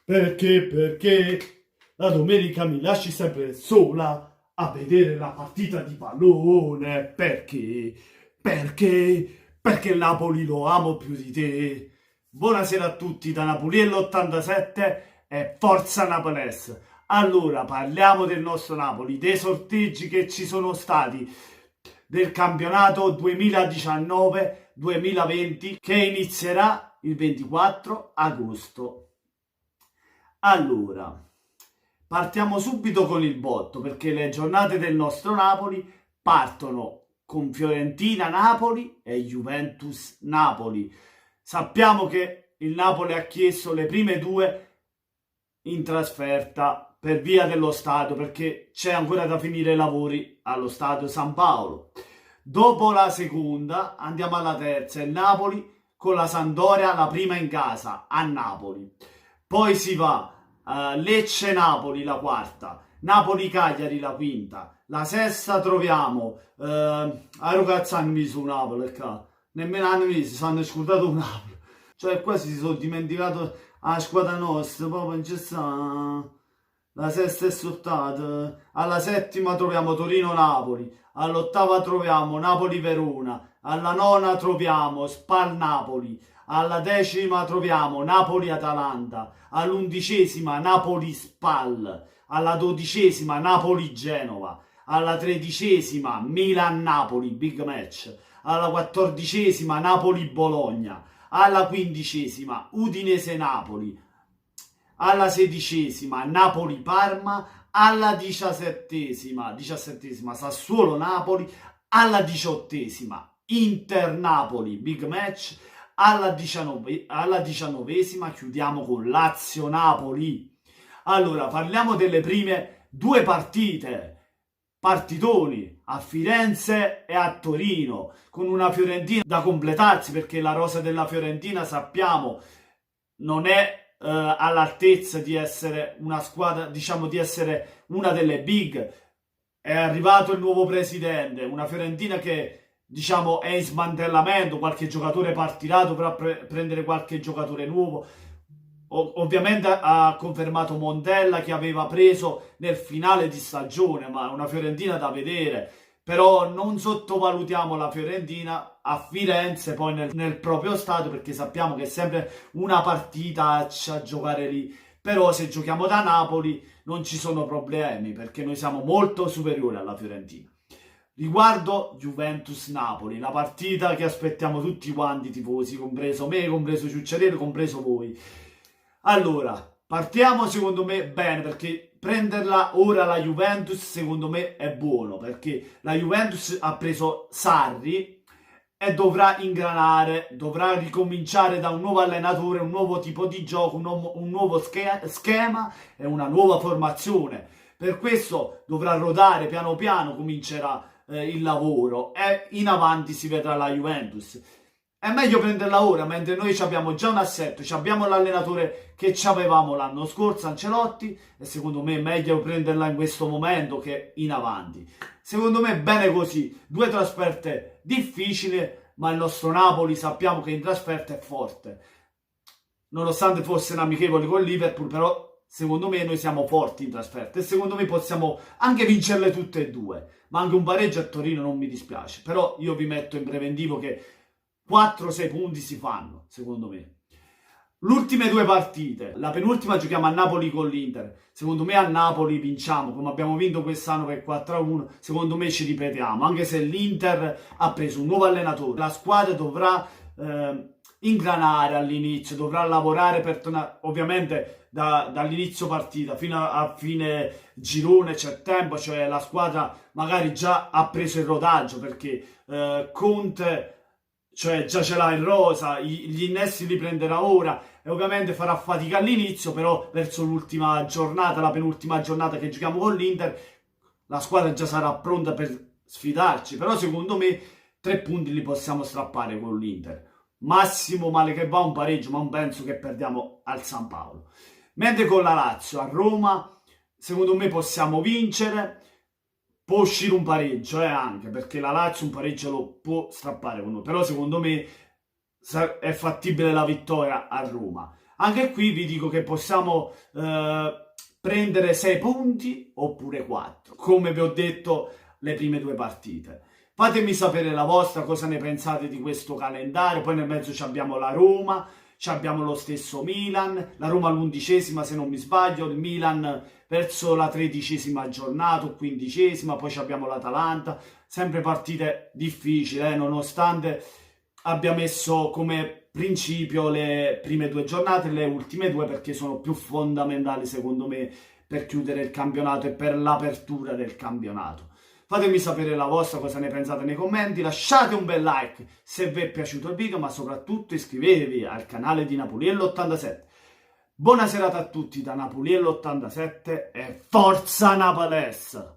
Perché la domenica mi lasci sempre sola a vedere la partita di pallone? Perché il Napoli lo amo più di te. Buonasera a tutti da Napoliello87 e Forza Napoles. Allora, parliamo del nostro Napoli, dei sorteggi che ci sono stati del campionato 2019-2020 che inizierà il 24 agosto. Allora, partiamo subito con il botto perché le giornate del nostro Napoli partono con Fiorentina-Napoli e Juventus-Napoli. Sappiamo che il Napoli ha chiesto le prime due in trasferta per via dello stadio perché c'è ancora da finire i lavori allo stadio San Paolo. Dopo la seconda andiamo alla terza, il Napoli con la Sampdoria, la prima in casa a Napoli. Poi si va Lecce-Napoli la quarta, Napoli-Cagliari la quinta, la sesta troviamo a Rocazzani su Napoli, nemmeno hanno si sono scordato un Napoli, cioè quasi si sono dimenticato la squadra nostra, proprio non c'è sta. La sesta è soltata, alla settima troviamo Torino-Napoli, all'ottava troviamo Napoli-Verona, alla nona troviamo Spal-Napoli, alla decima troviamo Napoli-Atalanta, all'undicesima Napoli-Spal, alla dodicesima Napoli-Genova, alla tredicesima Milan-Napoli, big match, alla quattordicesima Napoli-Bologna, alla quindicesima Udinese-Napoli, alla sedicesima Napoli-Parma, alla diciassettesima Sassuolo-Napoli, alla diciottesima Inter-Napoli, big match, alla diciannovesima chiudiamo con Lazio-Napoli. Allora, parliamo delle prime due partite, partitoni a Firenze e a Torino, con una Fiorentina da completarsi perché la rosa della Fiorentina sappiamo non è all'altezza di essere una squadra, diciamo di essere una delle big. È arrivato il nuovo presidente, una Fiorentina che diciamo è in smantellamento, qualche giocatore partirà, dovrà prendere qualche giocatore nuovo. Ovviamente ha confermato Montella che aveva preso nel finale di stagione, ma è una Fiorentina da vedere. Però non sottovalutiamo la Fiorentina a Firenze, poi nel proprio stadio, perché sappiamo che è sempre una partitaccia a giocare lì. Però se giochiamo da Napoli non ci sono problemi, perché noi siamo molto superiori alla Fiorentina. Riguardo Juventus-Napoli, la partita che aspettiamo tutti quanti tifosi, compreso me, compreso Ciucciarello, compreso voi. Allora, partiamo secondo me bene, perché prenderla ora la Juventus secondo me è buono, perché la Juventus ha preso Sarri e dovrà ingranare, dovrà ricominciare da un nuovo allenatore, un nuovo tipo di gioco, un nuovo schema e una nuova formazione. Per questo dovrà rodare piano piano, comincerà il lavoro e in avanti si vedrà la Juventus. È meglio prenderla ora, mentre noi abbiamo già un assetto, abbiamo l'allenatore che avevamo l'anno scorso, Ancelotti, e secondo me è meglio prenderla in questo momento che in avanti. Secondo me è bene così, due trasferte difficili, ma il nostro Napoli sappiamo che in trasferta è forte. Nonostante fossero amichevoli con il Liverpool, però secondo me noi siamo forti in trasferta e secondo me possiamo anche vincerle tutte e due, ma anche un pareggio a Torino non mi dispiace. Però io vi metto in preventivo che 4-6 punti si fanno, secondo me. L'ultime due partite, la penultima giochiamo a Napoli con l'Inter. Secondo me a Napoli vinciamo, come abbiamo vinto quest'anno per 4-1, secondo me ci ripetiamo, anche se l'Inter ha preso un nuovo allenatore. La squadra dovrà ingranare all'inizio, dovrà lavorare per tornare, ovviamente dall'inizio partita fino a fine girone c'è tempo, cioè la squadra magari già ha preso il rodaggio perché Conte, cioè già ce l'ha in rosa, gli innesti li prenderà ora e ovviamente farà fatica all'inizio, però verso l'ultima giornata, la penultima giornata che giochiamo con l'Inter, la squadra già sarà pronta per sfidarci, però secondo me 3 punti li possiamo strappare con l'Inter. Massimo male che va un pareggio, ma non penso che perdiamo al San Paolo. Mentre con la Lazio a Roma, secondo me possiamo vincere. Può uscire un pareggio anche perché la Lazio un pareggio lo può strappare con noi, però secondo me è fattibile la vittoria a Roma. Anche qui vi dico che possiamo prendere 6 punti oppure 4, come vi ho detto le prime 2 partite. Fatemi sapere la vostra, cosa ne pensate di questo calendario. Poi nel mezzo abbiamo la Roma, abbiamo lo stesso Milan, la Roma all'11ª se non mi sbaglio, il Milan verso la 13ª giornata o 15ª, poi abbiamo l'Atalanta, sempre partite difficili, nonostante abbia messo come principio le prime 2 giornate, le ultime 2 perché sono più fondamentali secondo me per chiudere il campionato e per l'apertura del campionato. Fatemi sapere la vostra, cosa ne pensate nei commenti, lasciate un bel like se vi è piaciuto il video, ma soprattutto iscrivetevi al canale di Napoliello87. Buona serata a tutti da Napoliello87 e forza Napolès!